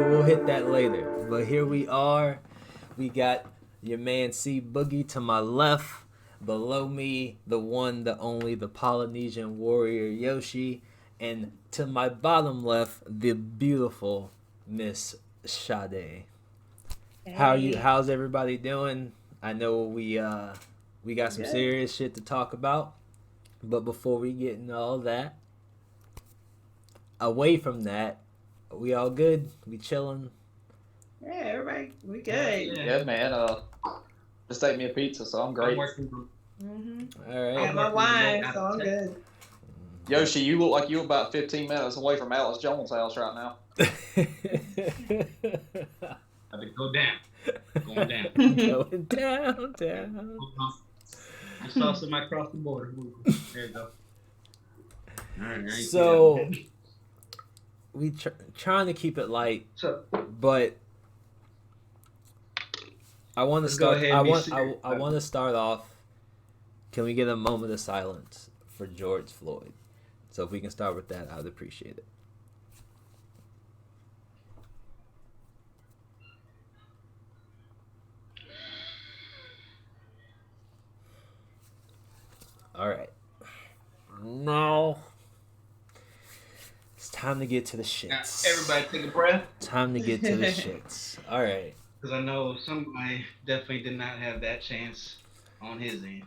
we'll hit that later. But here we are. We got your man C Boogie to my left. Below me, the one, the only, the Polynesian warrior Yoshi. And to my bottom left, the beautiful Miss Sade. Hey. How's everybody doing? I know we got some serious shit to talk about. But before we get into all that, away from that, we all good? We chilling? Yeah, everybody, we good. Yeah, man. Just ate me a pizza, so I'm great. Mm-hmm. All right. I got my wine, so I'm good. Yoshi, you look like you're about 15 minutes away from Alice Jones' house right now. I had to go down. Going down. Going down. I saw somebody cross the border. There you go. All right, so we trying to keep it light, but I want to start. I want to start off. Can we get a moment of silence for George Floyd? So if we can start with that, I'd appreciate it. All right. Now it's time to get to the shits. Now, everybody take a breath. Time to get to the shits. All right. Because I know somebody definitely did not have that chance on his end.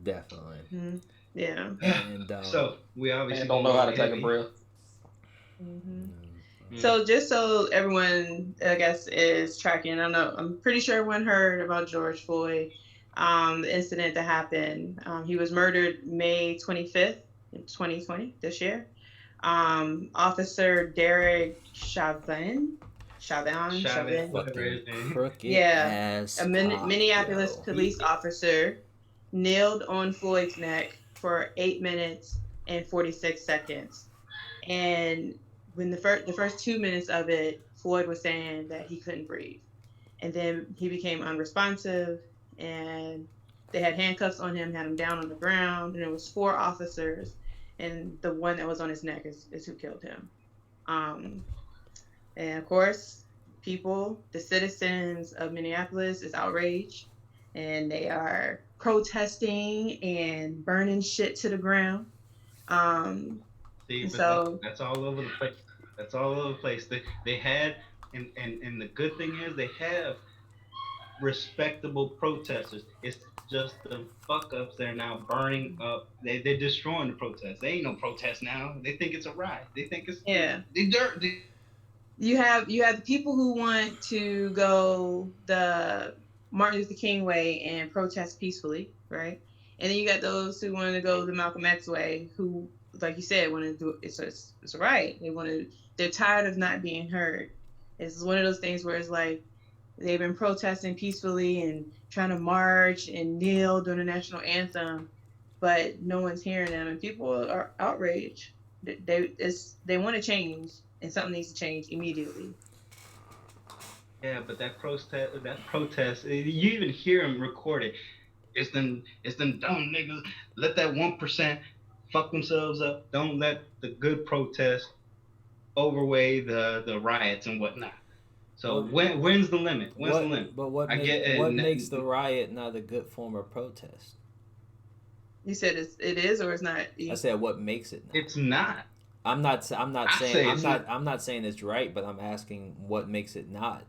Definitely. Mm-hmm. Yeah. And, so we obviously don't know how to take a breath. Mm-hmm. So just so everyone, I guess, is tracking, I don't know, I'm pretty sure everyone heard about George Floyd, the incident that happened. He was murdered May 25th, 2020, this year. Officer Derek Chauvin. Yeah, a Minneapolis police officer kneeled on Floyd's neck for 8 minutes and 46 seconds. And when the first 2 minutes of it, Floyd was saying that he couldn't breathe. And then he became unresponsive, and they had handcuffs on him, had him down on the ground, and it was 4 officers, and the one that was on his neck is who killed him. And of course, the citizens of Minneapolis is outraged, and they are protesting and burning shit to the ground. So that's all over the place. That's all over the place. They had, and the good thing is they have respectable protesters. It's just the fuck ups they're now burning up. They're destroying the protest. They ain't no protest now. They think it's a riot. They think it's You have the people who want to go the Martin Luther King way and protest peacefully, right? And then you got those who want to go the Malcolm X way, who, like you said, want to do it's a riot. They're tired of not being heard. It's one of those things where it's like they've been protesting peacefully and trying to march and kneel during the national anthem, but no one's hearing them, and people are outraged. They want to change, and something needs to change immediately. Yeah, but that protest, you even hear them record it. It's them dumb niggas. Let that 1% fuck themselves up. Don't let the good protest overweigh the riots and whatnot. So when's the limit? When's the limit? But what makes the riot not a good form of protest? You said it is or it's not? I said what makes it not. It's not. I'm not saying it's right, but I'm asking what makes it not.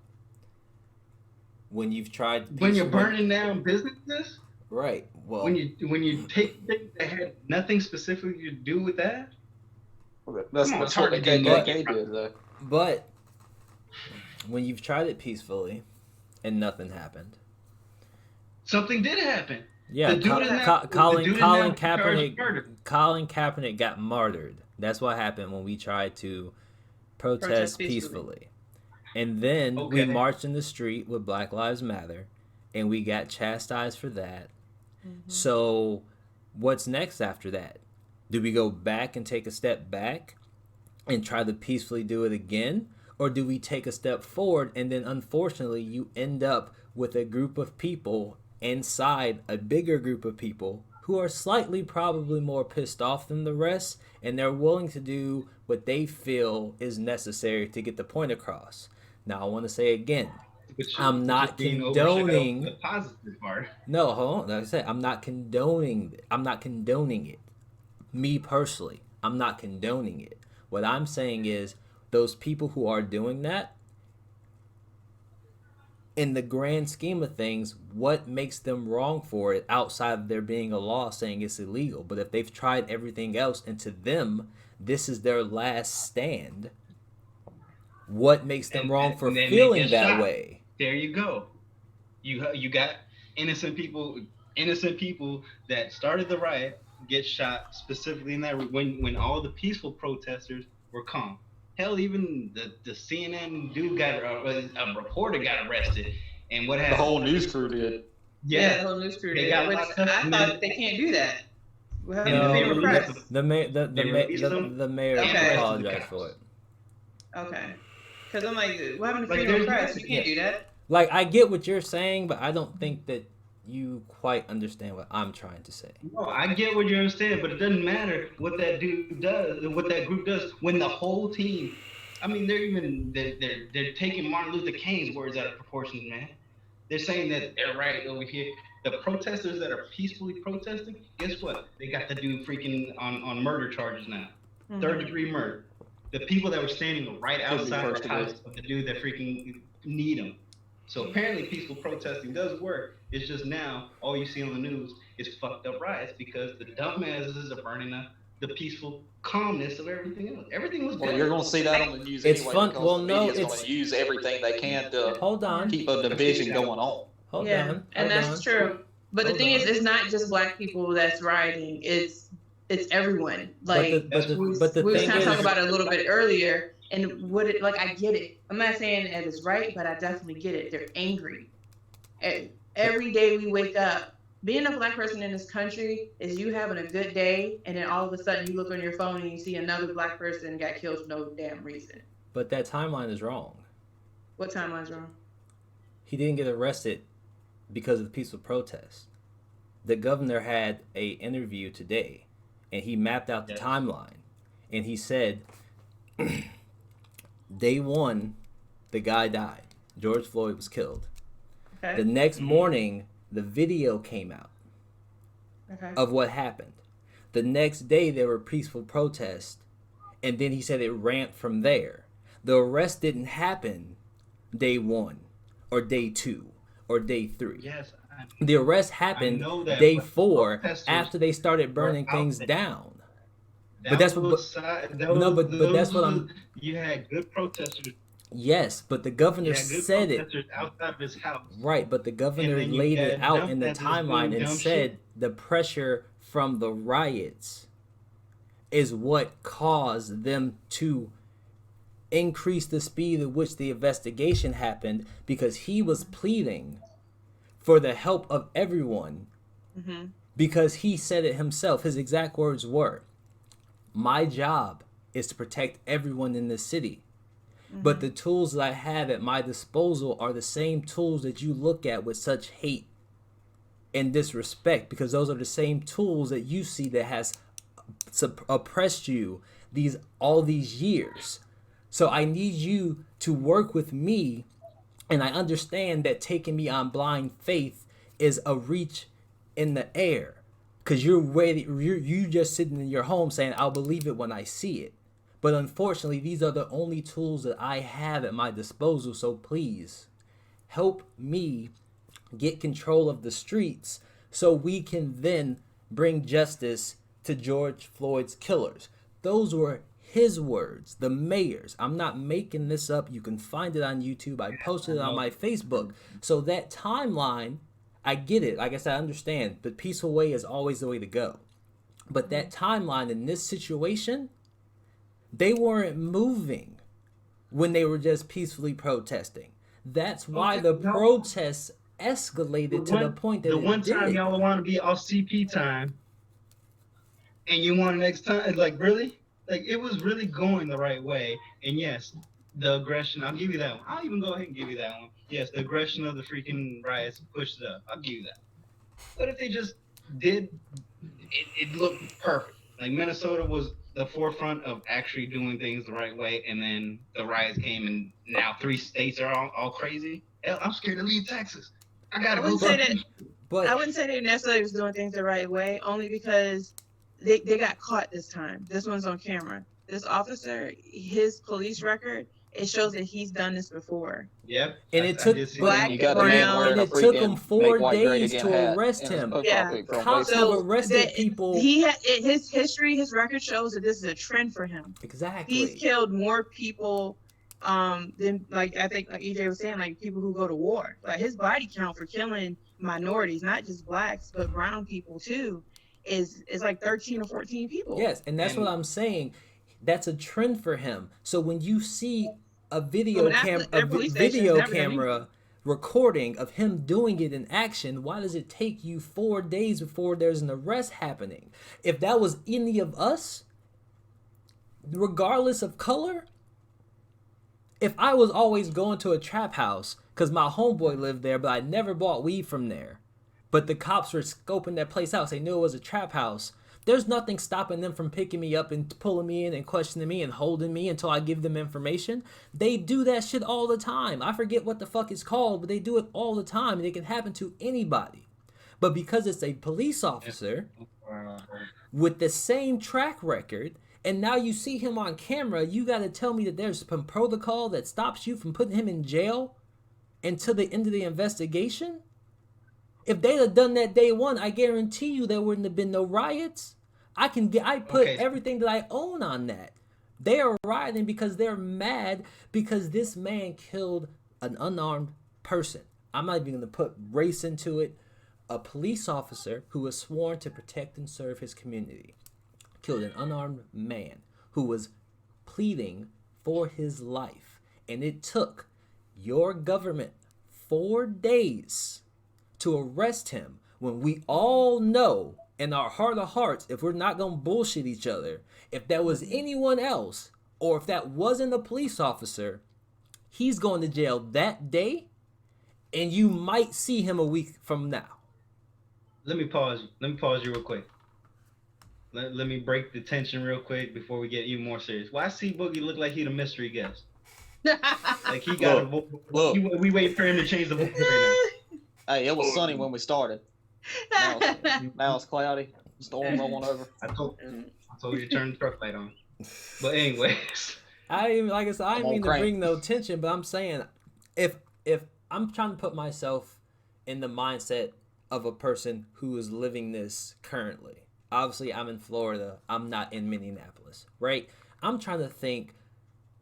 When you've tried when you're burning down businesses, right? Well, when you take things that had nothing specifically to do with that. That's what the KKK did, though. But when you've tried it peacefully and nothing happened, something did happen. Yeah, Colin Kaepernick got martyred. That's what happened when we tried to protest peacefully. And then we marched in the street with Black Lives Matter, and we got chastised for that. Mm-hmm. So what's next after that? Do we go back and take a step back and try to peacefully do it again? Or do we take a step forward, and then unfortunately you end up with a group of people inside a bigger group of people who are slightly probably more pissed off than the rest, and they're willing to do what they feel is necessary to get the point across. Now I want to say again, I'm not condoning the positive part. No, hold on. Like I said, I'm not condoning it. Me personally, I'm not condoning it. What I'm saying is those people who are doing that, in the grand scheme of things, what makes them wrong for it outside of there being a law saying it's illegal? But if they've tried everything else and to them, this is their last stand, what makes them wrong for feeling that way? There you go. You got innocent people that started the riot get shot specifically in that when all the peaceful protesters were calm. Hell, even the CNN dude got a reporter got arrested, and what happened? The whole news crew did. Yeah, the whole news crew did. Which I thought they can't do that. The mayor apologized for it. Okay. Because I'm like, what happened to freedom of press? You can't do that. Like, I get what you're saying, but I don't think that you quite understand what I'm trying to say. No, I get what you understand, but it doesn't matter what that dude does, what that group does, when the whole team, I mean, they're taking Martin Luther King's words out of proportion, man. They're saying that they're right over here. The protesters that are peacefully protesting, guess what? They got the dude freaking on murder charges now. Mm-hmm. 3rd-degree murder. The people that were standing right outside the house of the dude that freaking need him. So apparently peaceful protesting does work. It's just now all you see on the news is fucked up riots because the dumbasses are burning up the peaceful calmness of everything else. Everything was good. Well, you're going to see that on the news it's anyway. Fun. Well, the no, it's going to use everything they can to keep a division going on. Hold on. And that's true. But the thing is, it's not just black people that's rioting. It's everyone. Like we were kind of talking about it a little bit earlier. And I get it. I'm not saying that it's right, but I definitely get it. They're angry. Every day we wake up, being a black person in this country is you having a good day, and then all of a sudden you look on your phone and you see another black person got killed for no damn reason. But that timeline is wrong. What timeline's wrong? He didn't get arrested because of the peaceful protest. The governor had an interview today, and he mapped out the timeline, and he said, day 1, the guy died. George Floyd was killed. Okay. The next morning, the video came out of what happened. The next day, there were peaceful protests, and then he said it ramped from there. The arrest didn't happen day 1 or day 2 or day 3. Yes, the arrest happened day 4 after they started burning things down. But that's what I'm. You had good protesters. Yes, but the governor said it. Outside of his house. Right, but the governor laid it out in the timeline and said the pressure from the riots is what caused them to increase the speed at which the investigation happened, because he was pleading for the help of everyone, because he said it himself. His exact words were, "My job is to protect everyone in this city. But the tools that I have at my disposal are the same tools that you look at with such hate and disrespect, because those are the same tools that you see that has oppressed you all these years. So I need you to work with me, and I understand that taking me on blind faith is a reach in the air, because you just sitting in your home saying, I'll believe it when I see it. But unfortunately, these are the only tools that I have at my disposal. So please help me get control of the streets so we can then bring justice to George Floyd's killers." Those were his words, the mayor's. I'm not making this up. You can find it on YouTube. I posted it on my Facebook. So that timeline, I get it. Like I said, I understand. The peaceful way is always the way to go. But that timeline in this situation, they weren't moving when they were just peacefully protesting. That's why the protests escalated to the point that the one time y'all want to be off CP time, and you want next time, like really, like it was really going the right way. And yes, the aggression, I'll give you that one. I'll even go ahead and give you that one. Yes, the aggression of the freaking riots pushed it up. I'll give you that. But if they just did, it looked perfect. Like Minnesota was the forefront of actually doing things the right way, and then the riots came, and now 3 states are all crazy. Hell, I'm scared to leave Texas. I gotta go. I wouldn't say they necessarily was doing things the right way, only because they got caught this time. This one's on camera. This officer, his police record, it shows that he's done this before. Yep. And it took black, brown, and it took him 4 days to arrest him. Yeah, cops have arrested people. He had his history, his record shows that this is a trend for him. Exactly. He's killed more people than, like, I think, like EJ was saying, like people who go to war. Like his body count for killing minorities, not just blacks but brown people too, is like 13 or 14 people. Yes, and that's what I'm saying. That's a trend for him. So when you see a video camera recording of him doing it in action, why does it take you 4 days before there's an arrest happening? If that was any of us, regardless of color, if I was always going to a trap house because my homeboy lived there, but I never bought weed from there, but the cops were scoping that place out, they knew it was a trap house, there's nothing stopping them from picking me up and pulling me in and questioning me and holding me until I give them information. They do that shit all the time. I forget what the fuck it's called, but they do it all the time, and it can happen to anybody. But because it's a police officer with the same track record, and now you see him on camera, you got to tell me that there's some protocol that stops you from putting him in jail until the end of the investigation? If they'd have done that day one, I guarantee you there wouldn't have been no riots. I put everything that I own on that. They are rioting because they're mad because this man killed an unarmed person. I'm not even going to put race into it. A police officer who was sworn to protect and serve his community killed an unarmed man who was pleading for his life. And it took your government 4 days to arrest him when we all know in our heart of hearts, if we're not going to bullshit each other, if that was anyone else or if that wasn't a police officer, he's going to jail that day and you might see him a week from now. Let me pause you real quick. Let me break the tension real quick before we get even more serious. Why C Boogie look like he the mystery guest? Like he got a vote. We wait for him to change the vote right now. Hey, it was sunny when we started. Now it's cloudy. Storm rolling over. I told you to turn the truck light on. But anyways, I didn't mean to bring no tension, but I'm saying if I'm trying to put myself in the mindset of a person who is living this currently. Obviously, I'm in Florida. I'm not in Minneapolis, right? I'm trying to think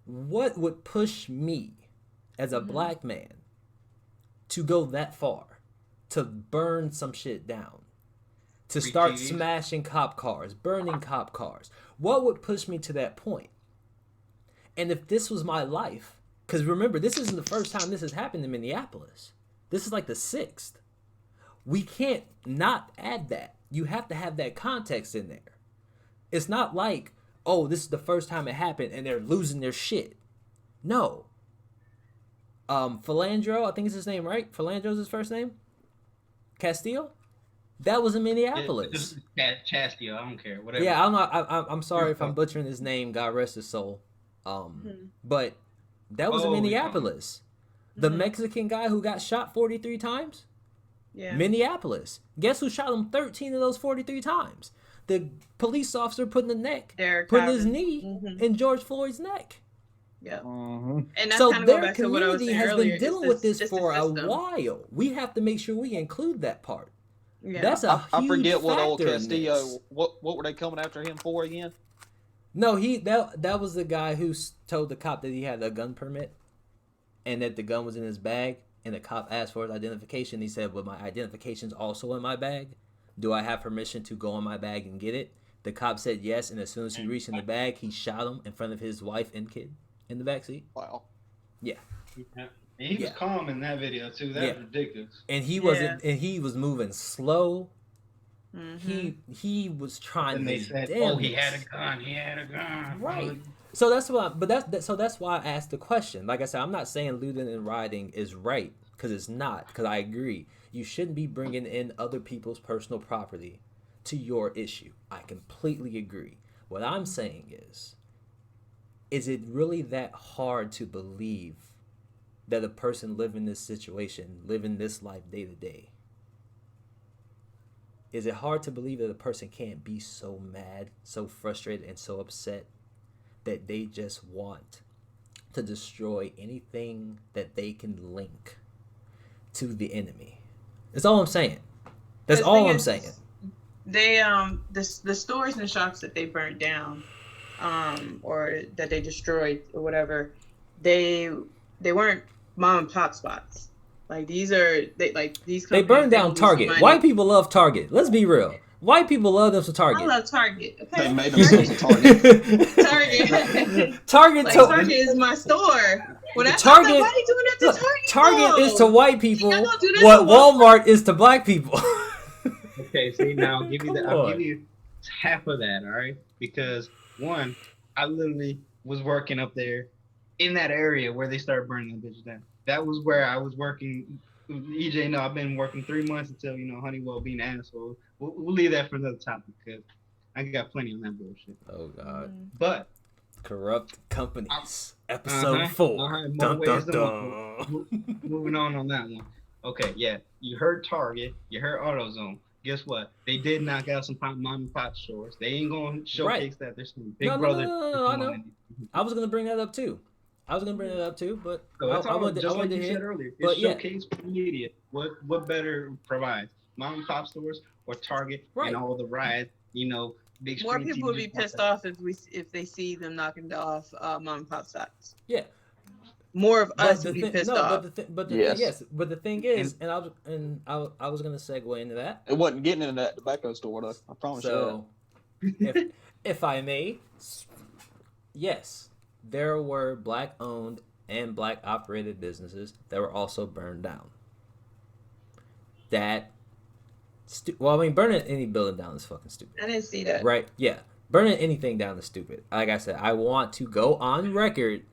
what would push me as a black man to go that far, to burn some shit down, to start smashing cop cars, burning cop cars. What would push me to that point? And if this was my life, because remember, this isn't the first time this has happened in Minneapolis. This is like the 6th. We can't not add that. You have to have that context in there. It's not like, oh, this is the first time it happened and they're losing their shit. No. Philandro, I think it's his name, right? Philandro's his first name? Castillo? That was in Minneapolis. Chastio, I don't care. Whatever. Yeah, I'm sorry if I'm butchering his name. God rest his soul. But that was in Minneapolis. The Mexican guy who got shot 43 times? Yeah. Minneapolis. Guess who shot him 13 of those 43 times? The police officer putting his knee in George Floyd's neck. Yeah. And that's so their community has been dealing with this for a while. We have to make sure we include that part. Yeah. That's a huge I forget what old Castillo. What were they coming after him for again? No, that was the guy who told the cop that he had a gun permit, and that the gun was in his bag. And the cop asked for his identification. He said, well, my identification's also in my bag. Do I have permission to go in my bag and get it? The cop said yes, and as soon as he reached in the bag, he shot him in front of his wife and kid in the backseat. Wow. Yeah. And he was calm in that video, too. That's ridiculous. And he wasn't, and he was moving slow. He was trying and they said, he had a gun. He had a gun. Right. So that's why, that's why I asked the question. Like I said, I'm not saying looting and rioting is right, because it's not. Because I agree, you shouldn't be bringing in other people's personal property to your issue. I completely agree. What I'm saying is it really that hard to believe that a person living this situation, living this life day to day, is it hard to believe that a person can't be so mad, so frustrated, and so upset that they just want to destroy anything that they can link to the enemy? That's all I'm saying. That's all I'm saying. They the stores and shops that they burnt down, or that they destroyed or whatever, they weren't mom and pop spots. Like these they burned down Target. White people love Target. Let's be real. White people love them to Target. I love Target. Okay. They made themselves a Target. Target is my store. When Target, why are you doing that to Target? Target is to white people what Walmart is to black people. Okay, see now I'll give you half of that, all right? Because one, I literally was working up there in that area where they started burning them bitches down. That was where I was working. EJ, no, I've been working 3 months until Honeywell being an asshole. We'll leave that for another topic because I got plenty on that bullshit. Oh God. But corrupt companies. Episode 4. All right, dun, dun, dun. Moving on that one. Okay, yeah. You heard Target. You heard AutoZone. Guess what? They did knock out some mom and pop stores. They ain't going to showcase that. There's some big brother. No, I know. I was going to bring that up too. But I wanted to hear earlier. It's showcase for media. What better provides? Mom and pop stores or Target and all the rides, big more people would be pissed off if they see them knocking off mom and pop shops. Yeah. More of us would be pissed off. But the thing is, and I was gonna segue into that. It wasn't getting into that tobacco store though. I promise you that. if I may, yes, there were black-owned and black-operated businesses that were also burned down. Burning any building down is fucking stupid. I didn't see that. Right? Yeah. Burning anything down is stupid. Like I said, I want to go on record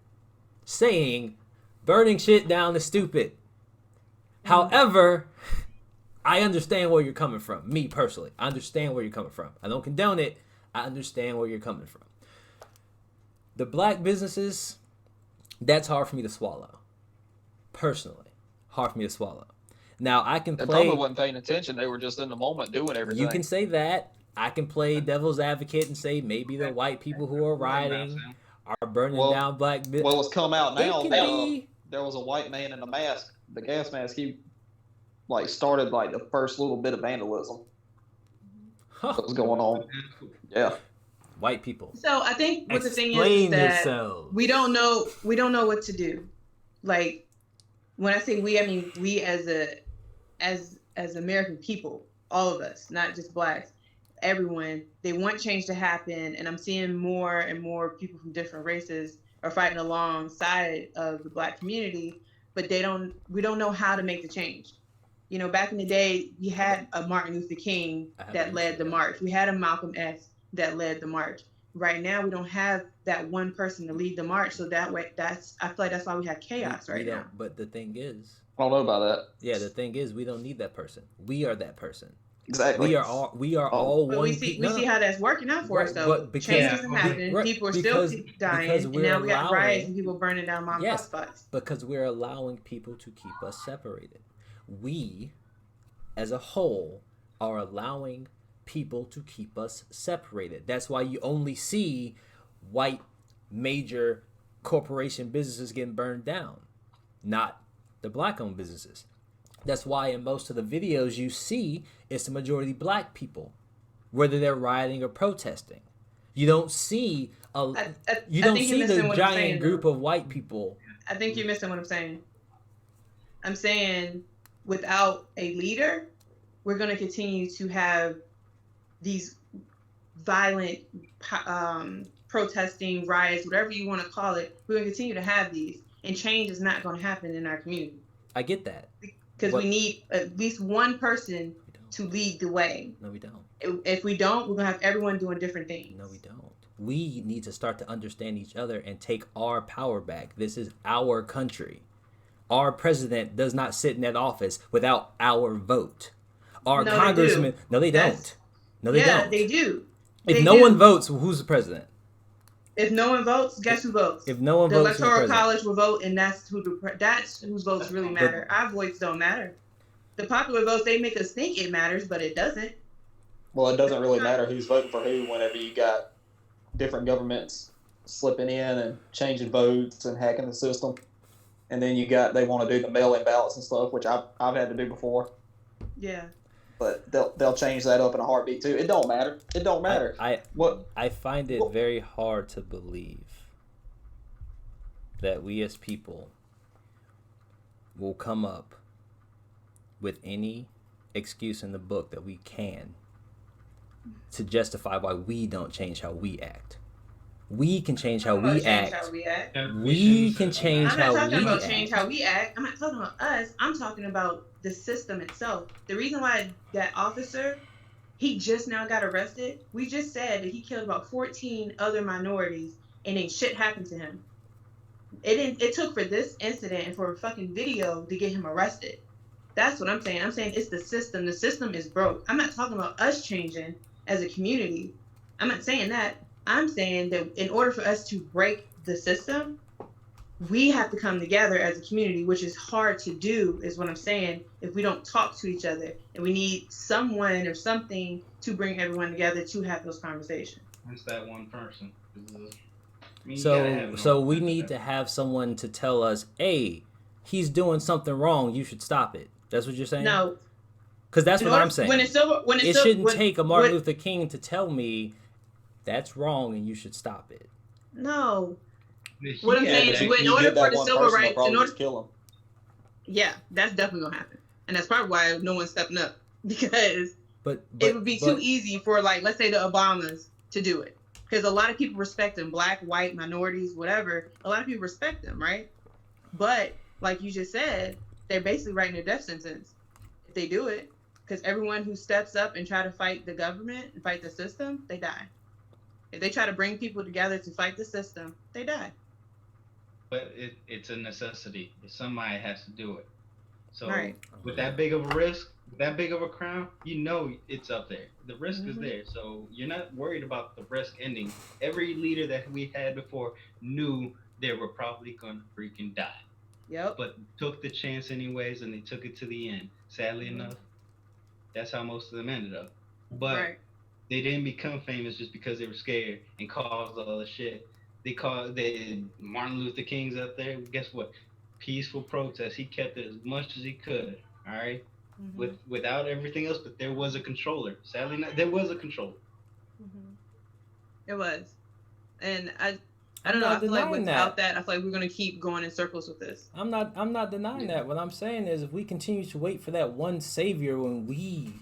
saying burning shit down is stupid. However, I understand where you're coming from. Me personally, I understand where you're coming from. I don't condone it. I understand where you're coming from. The black businesses, that's hard for me to swallow. Personally, hard for me to swallow. Now I can play. They probably wasn't paying attention. They were just in the moment doing everything. You can say that. I can play devil's advocate and say maybe the white people who are rioting are burning down black businesses. Well, it's come out now. There was a white man in a mask, the gas mask. He started the first little bit of vandalism that was going on. Yeah. White people. So I think what the thing is that we don't know what to do. Like when I say we, I mean we as American people, all of us, not just blacks, everyone. They want change to happen, and I'm seeing more and more people from different races are fighting alongside of the black community, but we don't know how to make the change. Back in the day, we had a Martin Luther King that led the march. We had a Malcolm X that led the march. Right now, we don't have that one person to lead the march. So that way, I feel like that's why we have chaos right now. But the thing is, I don't know about that. Yeah, the thing is, we don't need that person. We are that person. Exactly. We are all but one. We see how that's working out for us though. Change doesn't happen. People are still dying, and now we got riots and people burning down mom and pop spots. Because we're allowing people to keep us separated. We, as a whole, are allowing people to keep us separated. That's why you only see white major corporation businesses getting burned down, not the black-owned businesses. That's why in most of the videos you see, it's the majority black people, whether they're rioting or protesting. You don't see the giant group of white people. I think you're missing what I'm saying. I'm saying without a leader, we're going to continue to have these violent protesting, riots, whatever you want to call it. We're going to continue to have these, and change is not going to happen in our community. I get that. Because we need at least one person to lead the way. No, we don't. If we don't, we're going to have everyone doing different things. No, we don't. We need to start to understand each other and take our power back. This is our country. Our president does not sit in that office without our vote. Our congressman... No, they don't. No, they don't. They do. If no one votes, who's the president? If no one votes, guess who votes? If no one the votes, Electoral College will vote, and that's whose votes really matter. Our votes don't matter. The popular votes, they make us think it matters, but it doesn't. Well, it doesn't really matter who's voting for who whenever you got different governments slipping in and changing votes and hacking the system. And then they want to do the mail-in ballots and stuff, which I've had to do before. Yeah. But they'll change that up in a heartbeat too. It don't matter. It don't matter. I find it very hard to believe that we as people will come up with any excuse in the book that we can to justify why we don't change how we act. We can change how we act. We can change how we act. I'm not talking about change how we act. I'm not talking about us. I'm talking about the system itself. The reason why that officer, he just now got arrested. We just said that he killed about 14 other minorities and then shit happened to him. It took for this incident and for a fucking video to get him arrested. That's what I'm saying. I'm saying it's the system. The system is broke. I'm not talking about us changing as a community. I'm not saying that. I'm saying that in order for us to break the system, we have to come together as a community, which is hard to do, is what I'm saying, if we don't talk to each other. And we need someone or something to bring everyone together to have those conversations. It's that one person. So we need to have someone to tell us, hey, he's doing something wrong, you should stop it. That's what you're saying? No. Because that's what I'm saying. It shouldn't take a Martin Luther King to tell me that's wrong and you should stop it. No. What I'm saying is, in order for the civil rights, kill him. Yeah, that's definitely gonna happen, and that's probably why no one's stepping up, because it would be too easy for, like, let's say the Obamas to do it, because a lot of people respect them, black, white, minorities, whatever. A lot of people respect them, right? But like you just said, they're basically writing a death sentence if they do it, because everyone who steps up and try to fight the government and fight the system, they die. If they try to bring people together to fight the system, they die. But it's a necessity. Somebody has to do it. So right. With that big of a risk, that big of a crime, you know it's up there. The risk is there. So you're not worried about the risk ending. Every leader that we had before knew they were probably going to freaking die. Yep. But took the chance anyways, and they took it to the end. Sadly enough, that's how most of them ended up. But they didn't become famous just because they were scared and caused all the shit. Martin Luther King's up there. Guess what? Peaceful protest. He kept it as much as he could. All right. Without everything else, but there was a controller. Sadly, there was a controller. It was, and I don't know. I feel like without that, I feel like we're gonna keep going in circles with this. I'm not denying that. What I'm saying is, if we continue to wait for that one savior, when we,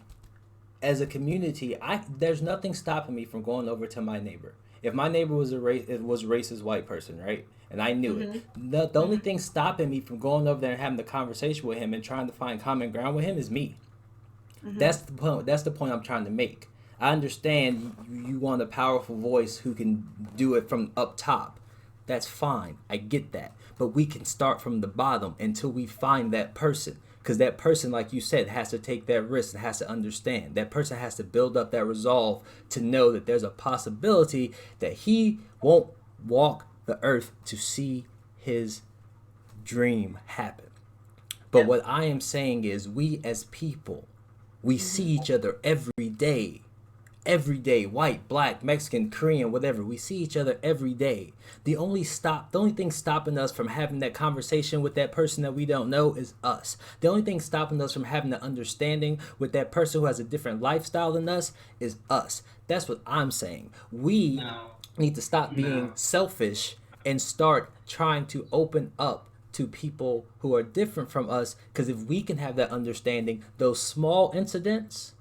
as a community, there's nothing stopping me from going over to my neighbor. If my neighbor was a racist white person, right, and I knew it, the only thing stopping me from going over there and having the conversation with him and trying to find common ground with him is me. That's the point. That's the point I'm trying to make. I understand you want a powerful voice who can do it from up top. That's fine. I get that. But we can start from the bottom until we find that person. Because that person, like you said, has to take that risk and has to understand. That person has to build up that resolve to know that there's a possibility that he won't walk the earth to see his dream happen. But what I am saying is, we as people, we see each other every day. Every day, white, black, Mexican, Korean, whatever. We see each other every day. The only thing stopping us from having that conversation with that person that we don't know is us. The only thing stopping us from having the understanding with that person who has a different lifestyle than us is us. That's what I'm saying. We need to stop being selfish and start trying to open up to people who are different from us. Because if we can have that understanding, those small incidents,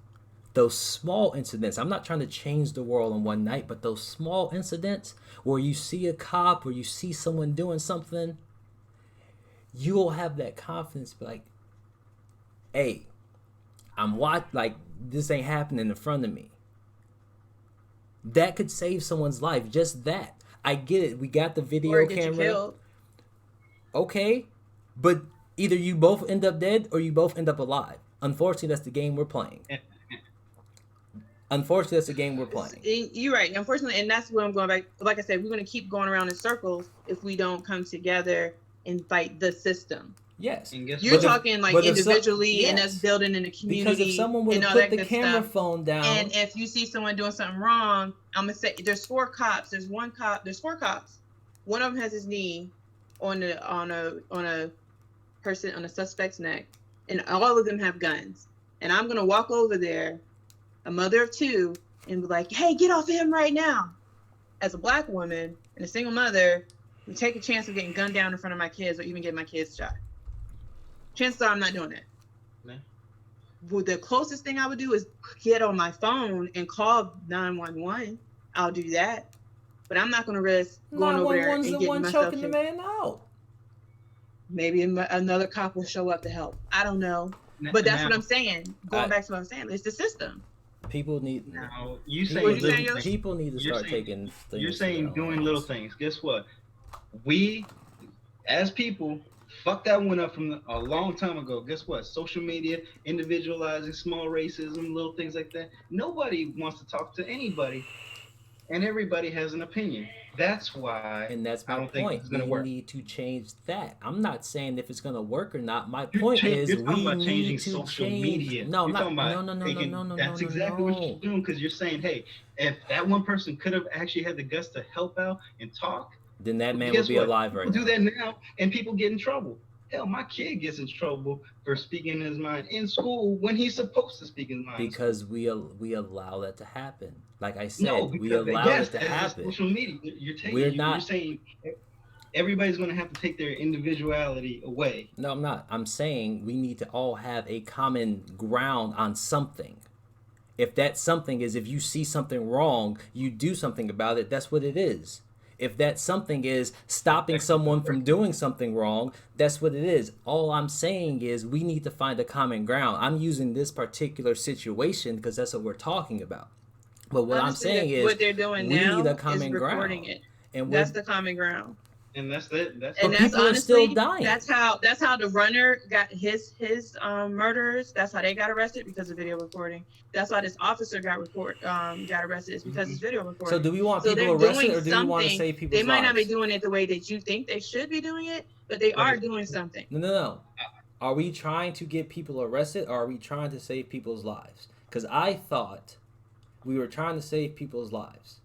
I'm not trying to change the world in one night, but those small incidents where you see a cop or you see someone doing something, you will have that confidence, be like, hey, this ain't happening in front of me. That could save someone's life, just that. I get it. We got the video camera. Okay, but either you both end up dead or you both end up alive. Unfortunately, that's the game we're playing. Unfortunately, that's a game we're playing. You're right. Unfortunately, and that's where I'm going back. Like I said, we're going to keep going around in circles if we don't come together and fight the system. Yes. You're talking like individually and us building in the community. Because if someone would have put the camera phone down. And if you see someone doing something wrong, I'm going to say there's 4 cops. There's 4 cops. One of them has his knee on a person, on a suspect's neck. And all of them have guns. And I'm going to walk over there, a mother of 2, and be like, hey, get off of him right now. As a black woman and a single mother, we take a chance of getting gunned down in front of my kids or even getting my kids shot. Chances are I'm not doing that. No. Well, the closest thing I would do is get on my phone and call 911. I'll do that. But I'm not going to risk going over there and getting myself choking the man out. Maybe another cop will show up to help. I don't know. But that's what I'm saying. Going back to what I'm saying, it's the system. People need. Now, people need to start taking things. You're saying doing little things. Guess what? We, as people, fucked that one up from a long time ago. Guess what? Social media, individualizing, small racism, little things like that. Nobody wants to talk to anybody, and everybody has an opinion. That's why. And that's my point. We need to change that. I'm not saying if it's going to work or not. My point is we need to change. Media. No, I'm not. No. That's exactly what you're doing, because you're saying, hey, if that one person could have actually had the guts to help out and talk, then that man would be alive right now. Do that now, and people get in trouble. Hell, my kid gets in trouble for speaking his mind in school when he's supposed to speak his mind. Because we allow that to happen. Like I said, we allow it to happen. Social media, you're saying everybody's going to have to take their individuality away. No, I'm not. I'm saying we need to all have a common ground on something. If that something is, if you see something wrong, you do something about it. That's what it is. If that something is stopping someone from doing something wrong, that's what it is. All I'm saying is we need to find a common ground. I'm using this particular situation because that's what we're talking about. But what I'm saying is what they're doing we now need a common is recording ground. It. And that's the common ground. And that's it. But people honestly, are still dying. That's how the runner got his murderers. That's how they got arrested, because of video recording. That's why this officer got arrested. It's because it's video recording. So do we want people arrested, or do we want to save people's lives? They might not be doing it the way that you think they should be doing it, but they are doing something. No. Are we trying to get people arrested, or are we trying to save people's lives? Because I thought we were trying to save people's lives.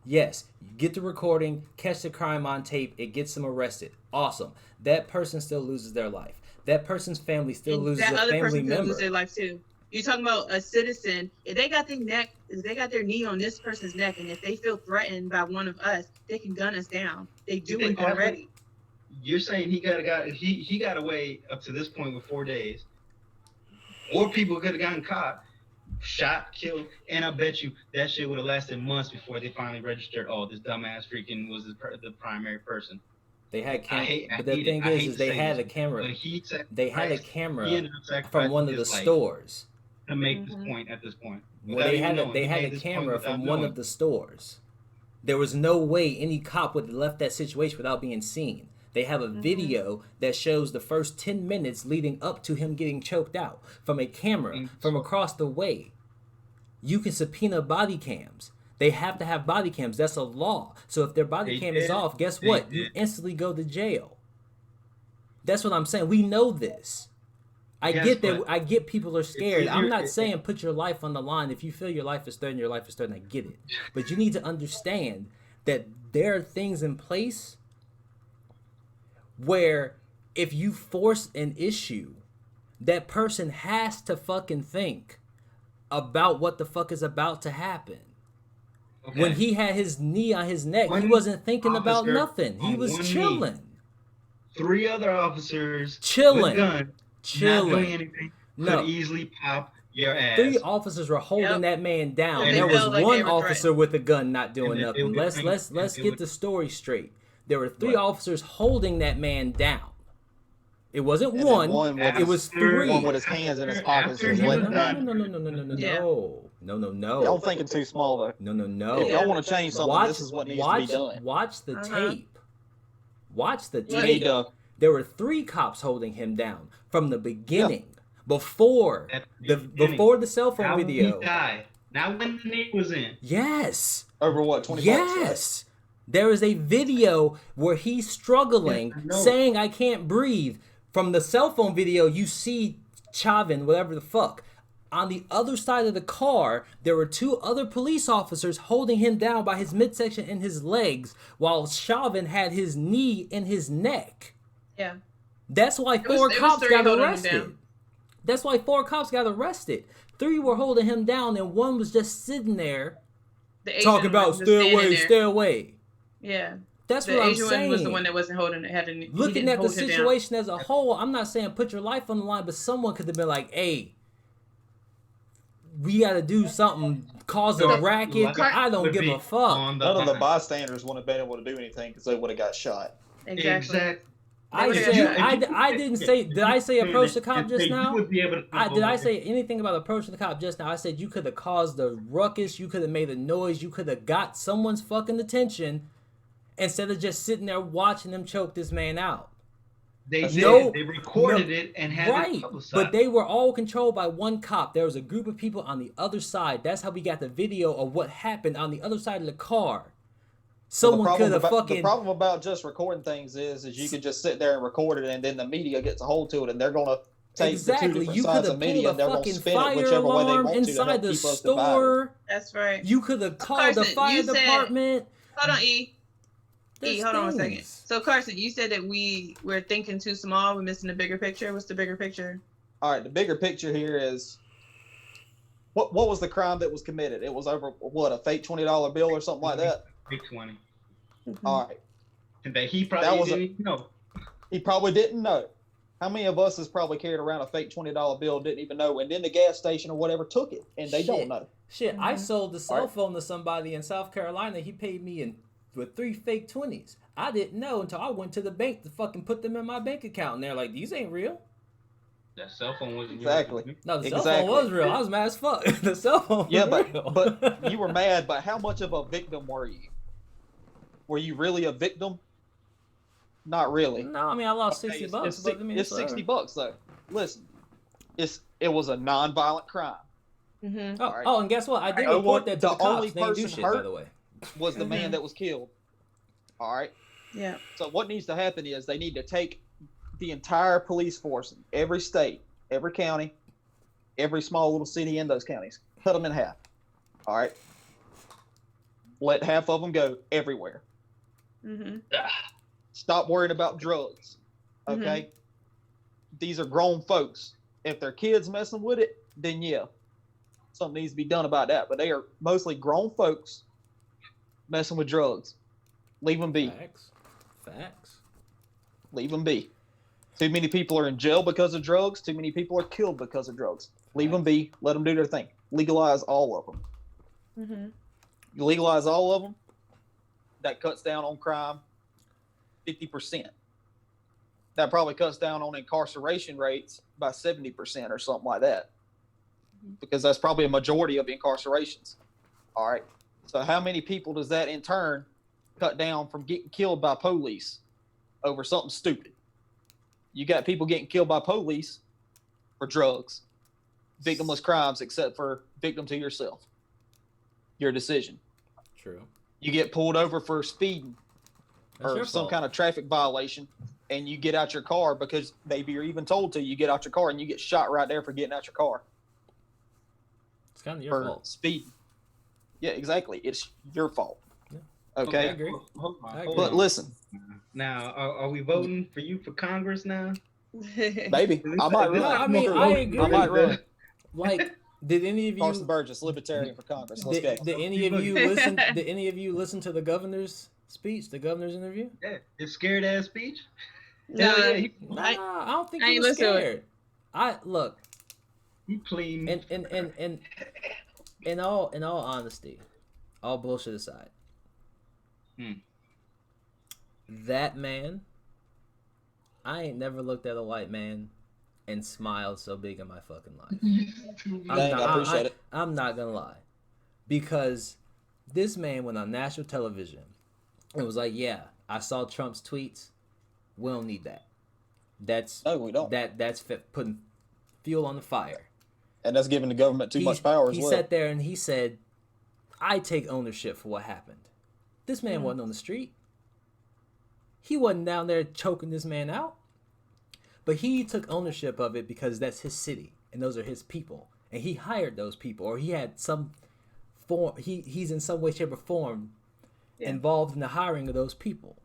Yes, you get the recording, catch the crime on tape, it gets them arrested. Awesome. That person still loses their life. That person's family still loses a family member. Lose their life too. You're talking about a citizen. If they got their knee on this person's neck, and if they feel threatened by one of us, they can gun us down. They do it already. You're saying he got away up to this point with 4 days. More people could have gotten caught, shot, killed, and I bet you that shit would have lasted months before they finally registered, oh, this dumbass freaking was the primary person. They had but the thing is they had a camera. They had a camera from one of the stores to make this point at this point. Well, they had a camera from one of the stores. There was no way any cop would have left that situation without being seen. They have a video that shows the first 10 minutes leading up to him getting choked out from a camera from across the way. You can subpoena body cams. They have to have body cams. That's a law. So if their body cam is off, guess what? You instantly go to jail. That's what I'm saying. We know this. I get people are scared. I'm not saying put your life on the line. If you feel your life is threatened, your life is threatened. I get it. But you need to understand that there are things in place where if you force an issue, that person has to fucking think about what the fuck is about to happen. Okay. When he had his knee on his neck, he wasn't thinking about nothing. He was chilling. 3 other officers chilling, with guns, not doing anything, could easily pop your ass. 3 officers were holding that man down. There was one officer with a gun not doing nothing. Let's get the story straight. There were 3 officers holding that man down. It wasn't one. It was 3. One with his hands in his pockets. No. Y'all thinking too small though. No. If y'all want to change something, this is what needs to be done. Watch the tape. Watch the tape. There were 3 cops holding him down from the beginning. Before the cell phone video. Not when the knee was in. Yes. Over what, 20 bucks? Yes. Right? There is a video where he's struggling, saying, I can't breathe. From the cell phone video, you see Chauvin, whatever the fuck. On the other side of the car, there were 2 other police officers holding him down by his midsection and his legs, while Chauvin had his knee in his neck. Yeah. That's why 4 cops got arrested. That's why 4 cops got arrested. 3 were holding him down, and 1 was just sitting there talking about stay away. Yeah. That's what I'm saying. The Asian one was the one that wasn't holding it. Looking at the situation as a whole, I'm not saying put your life on the line, but someone could have been like, hey, we got to do something, cause a racket. I don't give a fuck. None of the bystanders wouldn't have been able to do anything because they would have got shot. Exactly. I didn't say. Did I say approach the cop just now? Did I say anything about approaching the cop just now? I said you could have caused the ruckus. You could have made a noise. You could have got someone's fucking attention instead of just sitting there watching them choke this man out. They recorded it and had it publicized. But they were all controlled by 1 cop. There was a group of people on the other side. That's how we got the video of what happened on the other side of the car. Someone could have fucking... The problem about just recording things is you can just sit there and record it, and then the media gets a hold to it, and they're going to take the 2 different sides of media, and they're going to spin it whichever way they want to help keep us divided. That's right. You could have called the fire department. Hold on, hold on a second. So, Carson, you said that we're thinking too small. We're missing the bigger picture. What's the bigger picture? All right, the bigger picture here is what was the crime that was committed? It was over, what, a fake $20 bill or something like that? Fake 20. Mm-hmm. All right. And that he probably didn't know. He probably didn't know. How many of us has probably carried around a fake $20 bill, didn't even know, and then the gas station or whatever took it, and they don't know? Shit, I sold the cell phone to somebody in South Carolina. He paid me with 3 fake 20s. I didn't know until I went to the bank to fucking put them in my bank account, and they're like, these ain't real. That cell phone wasn't real. No, the cell phone was real. I was mad as fuck. The cell phone was real. but you were mad, but how much of a victim were you? Were you really a victim? Not really. No, I mean, I lost $60. It's $60 though. Listen, it was a non-violent crime. Mm-hmm. Oh, and guess what? I did report that to the cops. They didn't do shit, by the way. Was the man that was killed. All right. Yeah. So what needs to happen is they need to take the entire police force, every state, every county, every small little city in those counties, cut them in half. All right. Let half of them go everywhere. Mm-hmm. Stop worrying about drugs. Okay. Mm-hmm. These are grown folks. If their kids messing with it, then yeah, something needs to be done about that. But they are mostly grown folks messing with drugs. Leave them be. Facts. Leave them be. Too many people are in jail because of drugs. Too many people are killed because of drugs. Leave them be. Let them do their thing. Legalize all of them. Mm-hmm. You legalize all of them, that cuts down on crime 50%. That probably cuts down on incarceration rates by 70% or something like that. Because that's probably a majority of incarcerations. All right. So how many people does that in turn cut down from getting killed by police over something stupid? You got people getting killed by police for drugs, victimless crimes, except for victim to yourself. Your decision. True. You get pulled over for speeding or some kind of traffic violation, and you get out your car because maybe you're even told to. You get out your car and you get shot right there for getting out your car. It's kind of your fault. Speeding. Yeah, exactly. It's your fault. Yeah. Okay. I agree. But listen. Now, are we voting for you for Congress now? Maybe. I might run. No, I mean, I agree. I might run. Like, did any of you? Carson Burgess, Libertarian for Congress. Let's go. Did any of you listen? Did any of you listen to the governor's speech? The governor's interview? Yeah, his scared ass speech. No, I don't think he was scared. Look. He clean. And in all honesty, all bullshit aside, that man, I ain't never looked at a white man and smiled so big in my fucking life. I appreciate it. I'm not gonna lie, because this man went on national television and was like, "Yeah, I saw Trump's tweets. We don't need that. No, we don't. That's putting fuel on the fire." And that's giving the government too much power as well. He sat there and he said, I take ownership for what happened. This man wasn't on the street. He wasn't down there choking this man out. But he took ownership of it because that's his city and those are his people. And he hired those people, or he had some form, he's in some way, shape, or form involved in the hiring of those people.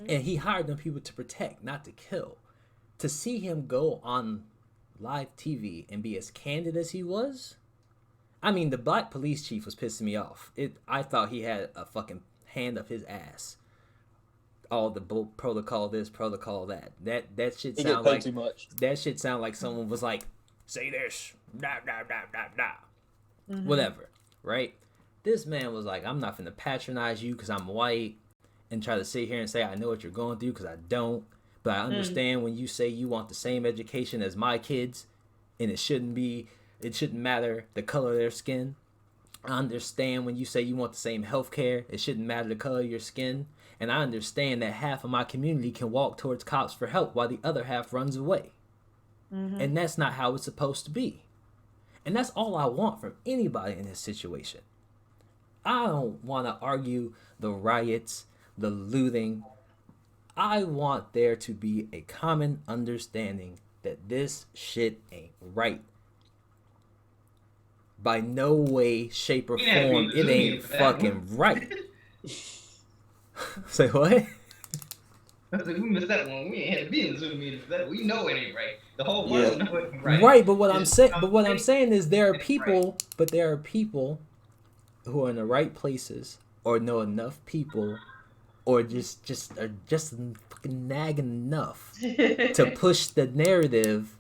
And he hired them people to protect, not to kill. To see him go on live TV and be as candid as he was, I mean, the black police chief was pissing me off. I thought he had a fucking hand up his ass. All the protocol this, protocol that. That shit sound like too much. That shit sound like someone was like, say this, whatever, right? This man was like, I'm not finna patronize you because I'm white and try to sit here and say I know what you're going through because I don't. But I understand when you say you want the same education as my kids, and it shouldn't matter the color of their skin. I understand when you say you want the same health care, it shouldn't matter the color of your skin. And I understand that half of my community can walk towards cops for help while the other half runs away. And that's not how it's supposed to be. And that's all I want from anybody in this situation. I don't want to argue the riots, the looting. I want there to be a common understanding that this shit ain't right. By no way, shape, or form, it ain't fucking right. Say what? We missed that one. We ain't had to be in Zoom meeting for that. We know it ain't right. The whole world know it ain't right. Right, but what I'm saying is there are people, but there are people who are in the right places or know enough people or just fucking nagging enough to push the narrative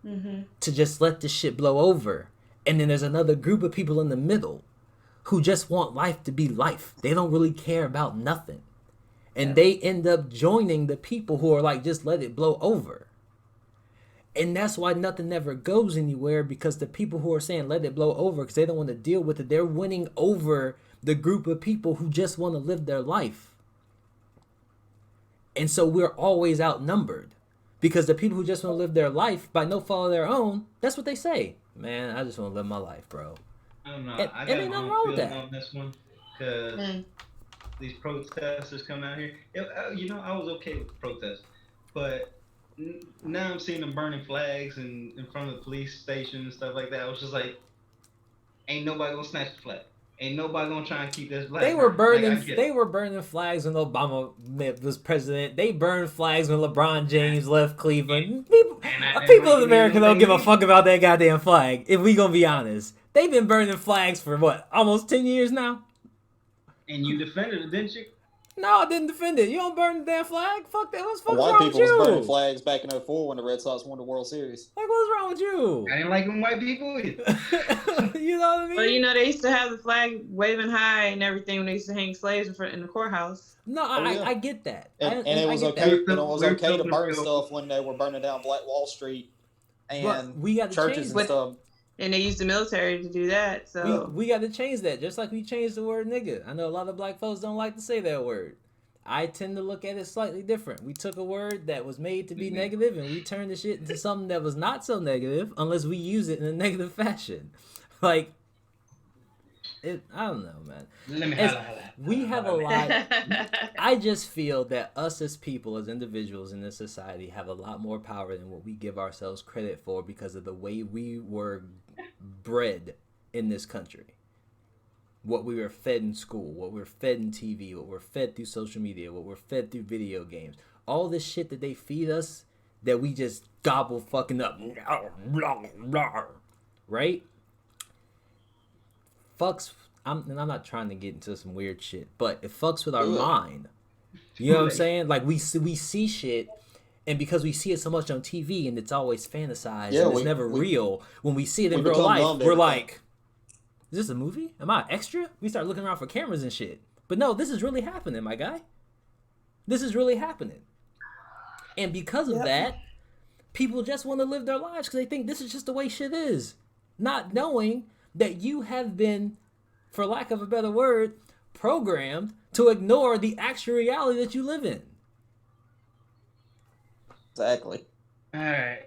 to just let this shit blow over. And then there's another group of people in the middle who just want life to be life. They don't really care about nothing. And they end up joining the people who are like, just let it blow over. And that's why nothing ever goes anywhere, because the people who are saying let it blow over because they don't want to deal with it, they're winning over the group of people who just want to live their life. And so we're always outnumbered because the people who just want to live their life by no fault of their own, that's what they say. Man, I just want to live my life, bro. I don't know. I got my own feeling on this one because these protesters come out here. I was okay with protests, but now I'm seeing them burning flags in front of the police station and stuff like that. I was just like, ain't nobody gonna snatch the flag. Ain't nobody gonna try and keep this flag. They were burning flags when Obama was president. They burned flags when LeBron James left Cleveland. People in America don't give a fuck about that goddamn flag. If we gonna be honest, they've been burning flags for what, almost 10 years now. And you defended it, didn't you? No, I didn't defend it. You don't burn the damn flag? Fuck that. What's wrong with you? White people was burning flags back in 2004 when the Red Sox won the World Series. Like, what's wrong with you? I didn't like them white people either. You know what I mean? Well, they used to have the flag waving high and everything when they used to hang slaves in the courthouse. No, I get that. And it was okay. It was okay to burn stuff when they were burning down Black Wall Street and we got churches and stuff. And they used the military to do that. So we got to change that, just like we changed the word nigga. I know a lot of black folks don't like to say that word. I tend to look at it slightly different. We took a word that was made to be negative and we turned the shit into something that was not so negative unless we use it in a negative fashion. Like, I don't know, man. We have a lot. I just feel that us as people, as individuals in this society, have a lot more power than what we give ourselves credit for because of the way we were bred in this country. What we were fed in school, what we were fed in TV, what we're fed through social media, what we're fed through video games. All this shit that they feed us that we just gobble fucking up. Right? Fucks, I'm not trying to get into some weird shit, but it fucks with our mind. You know what I'm saying? Like, we see shit, and because we see it so much on TV and it's always fantasized and it's never real, when we see it in real life, we're like, is this a movie? Am I an extra? We start looking around for cameras and shit. But no, this is really happening, my guy. This is really happening. And because of that, people just want to live their lives because they think this is just the way shit is. Not knowing that you have been, for lack of a better word, programmed to ignore the actual reality that you live in. Exactly. All right.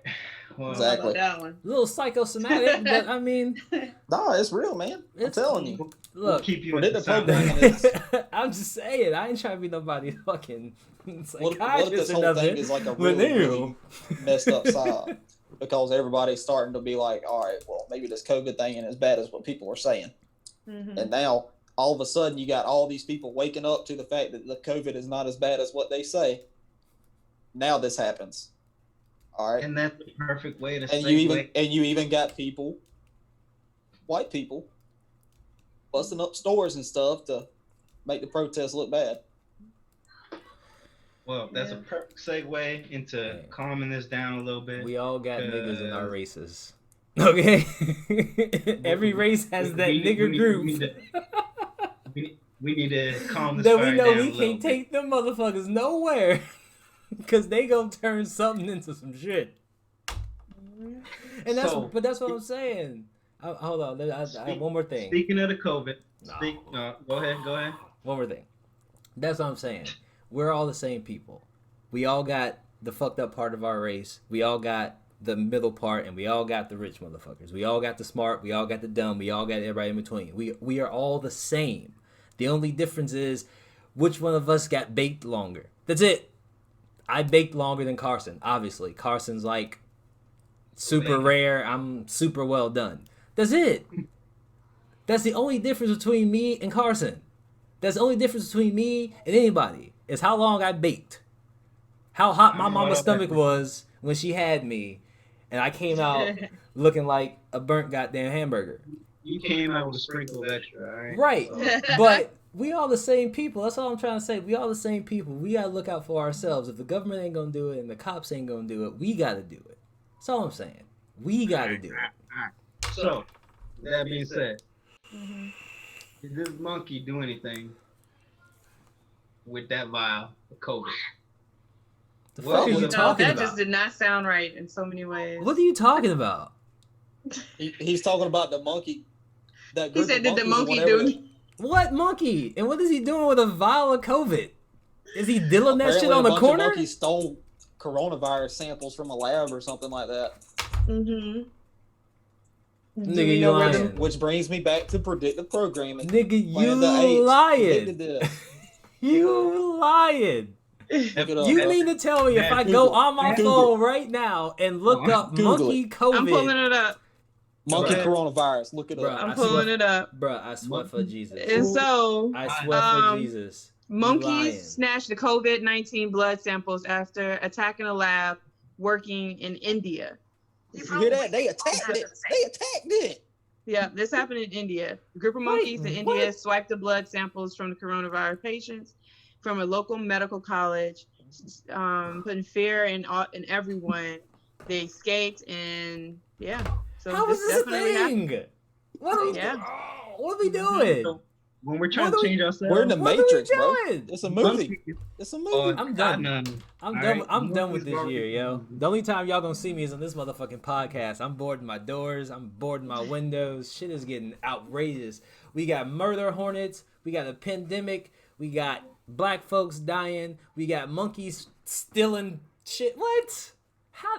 Well, Exactly. That one. A little psychosomatic, but I mean, Nah, it's real, man. I'm telling you. We'll look, keep you predictive in the programming is. I'm just saying, I ain't trying to be nobody fucking What if psychiatrist this or whole nothing. thing is like a But really messed up side? Because everybody's starting to be like, all right, well, maybe this COVID thing ain't as bad as what people are saying. Mm-hmm. And now, all of a sudden, you got all these people waking up to the fact that the COVID is not as bad as what they say. Now this happens. All right. And that's the perfect way to And you even got people, white people, busting up stores and stuff to make the protests look bad. Well, that's a perfect segue into calming this down a little bit. We all got niggas in our races. Okay? Every race has that nigger group. We need to calm this that fire we know down we a little can't take them motherfuckers nowhere. Because they gonna turn something into some shit. And but that's what I'm saying. Hold on, I have one more thing. Speaking of the COVID, go ahead. One more thing. That's what I'm saying. We're all the same people. We all got the fucked up part of our race. We all got the middle part, and we all got the rich motherfuckers. We all got the smart. We all got the dumb. We all got everybody in between. We are all the same. The only difference is which one of us got baked longer. That's it. I baked longer than Carson, obviously. Carson's like super rare. I'm super well done. That's it. That's the only difference between me and Carson. That's the only difference between me and anybody is how long I baked. How hot my mama's stomach was when she had me, and I came out looking like a burnt goddamn hamburger. You came out with a sprinkle of extra, all right? Right. So. But we all the same people. That's all I'm trying to say. We all the same people. We got to look out for ourselves. If the government ain't going to do it and the cops ain't going to do it, we got to do it. That's all I'm saying. We got to do it. So, that being said, did this monkey do anything with that vial of COVID? The fuck are you talking that about? just did not sound right in so many ways. What are you talking about? He's talking about the monkey. That He said, did the monkey do? What monkey? And what is he doing with a vial of COVID? Is he dealing that shit on the corner? Monkey stole coronavirus samples from a lab or something like that. Mm-hmm. Nigga, you lying. Which brings me back to predictive programming. Nigga, you lying. You lying. You mean to tell me if I go on my phone right now and look up monkey COVID? I'm pulling it up. Monkey coronavirus. Look it up. I'm pulling it up. Bruh, I swear for Jesus. And so, I swear for Jesus. Monkeys snatched the COVID-19 blood samples after attacking a lab working in India. You hear that? They attacked it. Yeah, this happened in India. A group of monkeys in India swiped the blood samples from the coronavirus patients from a local medical college, putting fear in everyone. They escaped, and yeah. So how is this a thing? What are we doing? When we're trying to change ourselves, we're in the Matrix, bro. It's a movie. It's a movie. I'm done. I'm done with this year, yo. The only time y'all gonna see me is on this motherfucking podcast. I'm boarding my doors. I'm boarding my windows. Shit is getting outrageous. We got murder hornets. We got a pandemic. We got black folks dying. We got monkeys stealing shit. What? How?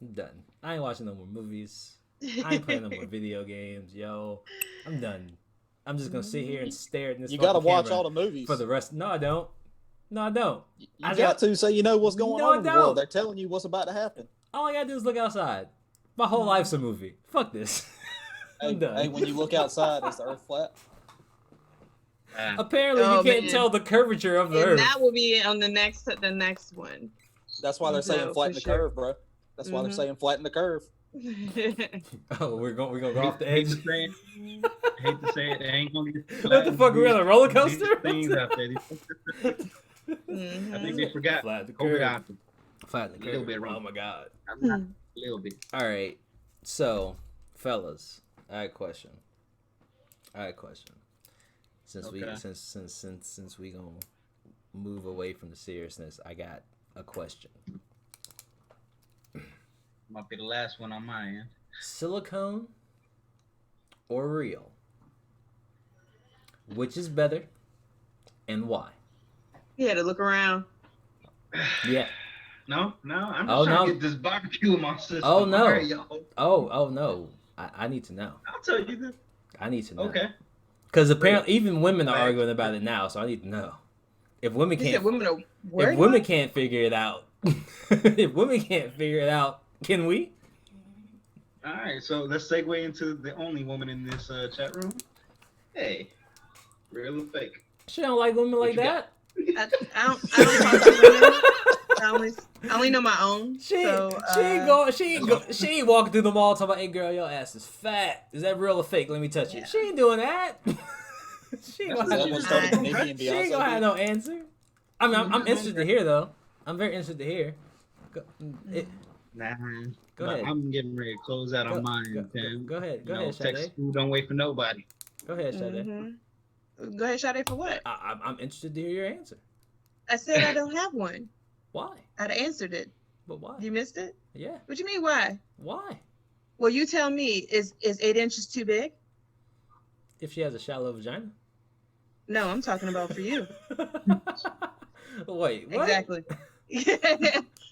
I'm done. I ain't watching no more movies. I ain't playing no more video games, yo. I'm done. I'm just gonna sit here and stare at this. You gotta watch all the movies for the rest. No, I don't. You got to, so you know what's going on in the world. They're telling you what's about to happen. All I gotta do is look outside. My whole life's a movie. Fuck this. I'm done. Hey, when you look outside, is the Earth flat? Apparently, you can't tell the curvature of the Earth. That will be on the next one. That's why they're saying flatten the curve, bro. That's why they're saying flatten the curve. Oh, we're gonna go off the edge. I hate to say it, they ain't gonna get. What the fuck? We're on a roller coaster. Things out there. I think they forgot. Flatten the curve. Flatten the curve. A little bit wrong. Oh my god. A little bit. All right, so fellas, I had a question. Since we gonna move away from the seriousness, I got a question. Might be the last one on my end. Silicone or real? Which is better and why? You had to look around. Yeah. I'm just trying to get this barbecue in my system. Oh no. Right, y'all. Oh no. I need to know. I'll tell you this. I need to know. Okay. Because apparently even women are arguing about it now, so I need to know. If women can't figure it out, can we? All right, so let's segue into the only woman in this chat room. Hey, real or fake? She don't like women like that. I don't talk to women. I only know my own. She ain't walking through the mall talking about, hey girl, your ass is fat. Is that real or fake? Let me touch it. She ain't doing that. She ain't gonna have no answer. I mean, I'm interested to hear though. I'm very interested to hear. Go ahead. I'm getting ready to close out on mine. Go ahead, Sade. Don't wait for nobody. Go ahead, Sade. Mm-hmm. Go ahead, Sade, for what? I'm interested to hear your answer. I said I don't have one. Why? I'd answered it. But why? You missed it? Yeah. What you mean, why? Why? Well, you tell me, is 8 inches too big? If she has a shallow vagina. No, I'm talking about for you. Wait, what? Exactly.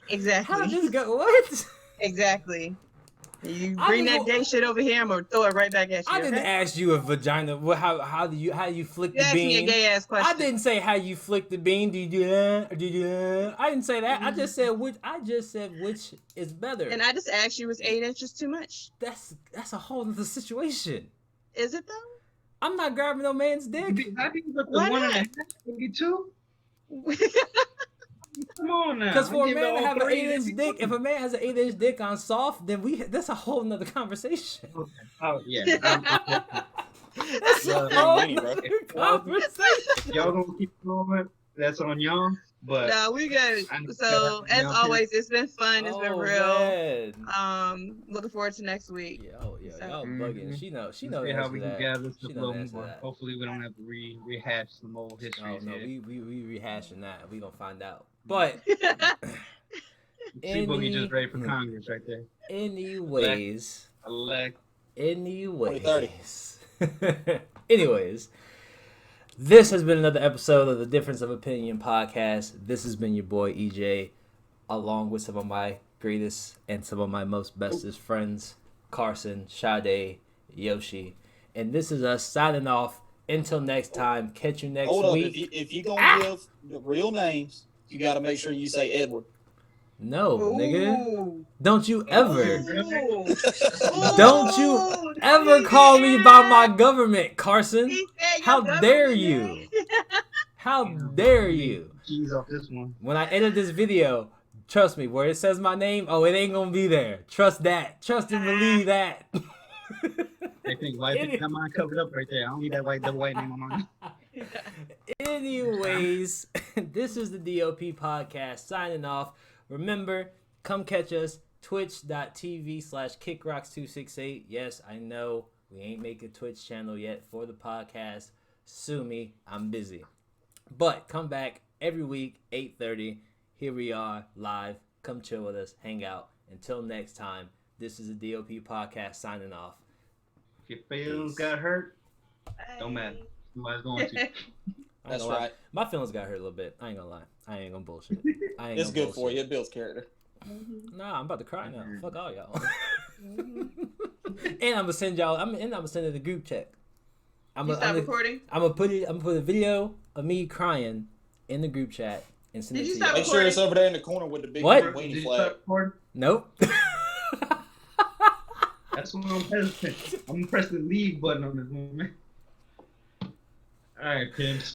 Exactly. How did this go? What? Exactly. You bring that gay shit over here, I'm gonna throw it right back at you. I didn't ask you a vagina. How do you flick the bean? You asked me a gay ass question. I didn't say how you flick the bean. Do you do that? Or do you do that? I didn't say that. Mm-hmm. I just said which is better. And I just asked you, was 8 inches too much? That's a whole other situation. Is it though? I'm not grabbing no man's dick. I think the 1.5, maybe 2. Come on now. Because for a man to have an 8-inch dick, if a man has an 8-inch dick on soft, then that's a whole nother conversation. Okay. Oh yeah. That's a whole nother conversation. Y'all gonna keep going? That's on y'all. But no, we got it. So as always, it's been fun. It's been real. Man. Looking forward to next week. Y'all bugging. She knows. See how we can gather a little more. Hopefully, we don't have to rehash some old history. Oh no, we rehashing that. We gonna find out. But see Boogie just ready for Congress right there. Anyways. This has been another episode of the Difference of Opinion podcast. This has been your boy EJ, along with some of my greatest and some of my most bestest friends, Carson, Sade, Yoshi. And this is us signing off. Until next time, catch you next week. If you're going to give the real names, you got to make sure you say Edward. No, nigga. Don't you ever. Don't you ever call me by my government, Carson. How dare you? How dare you? When I edit this video, trust me, where it says my name, it ain't gonna be there. Trust that. Trust and believe that. I think white got mine covered up right there. I don't need that white name on mine. Anyways, this is the DOP Podcast signing off. Remember, come catch us, twitch.tv/kickrocks268. Yes, I know we ain't make a Twitch channel yet for the podcast. Sue me, I'm busy. But come back every week, 8:30. Here we are, live. Come chill with us, hang out. Until next time, this is the DOP Podcast signing off. If your feelings got hurt, don't matter. Somebody's going to. That's right. My feelings got hurt a little bit. I ain't gonna lie. I ain't gonna bullshit. It's good for you. It builds character. Nah, I'm about to cry now. Fuck all y'all. And I'm gonna send y'all. I'm gonna send it the group chat. Recording? I'm gonna put a video of me crying in the group chat and send it to you. Make sure it's over there in the corner with the big weenie flag. Nope. That's what I'm hesitant. I'm gonna press the leave button on this one, man. All right, pimps.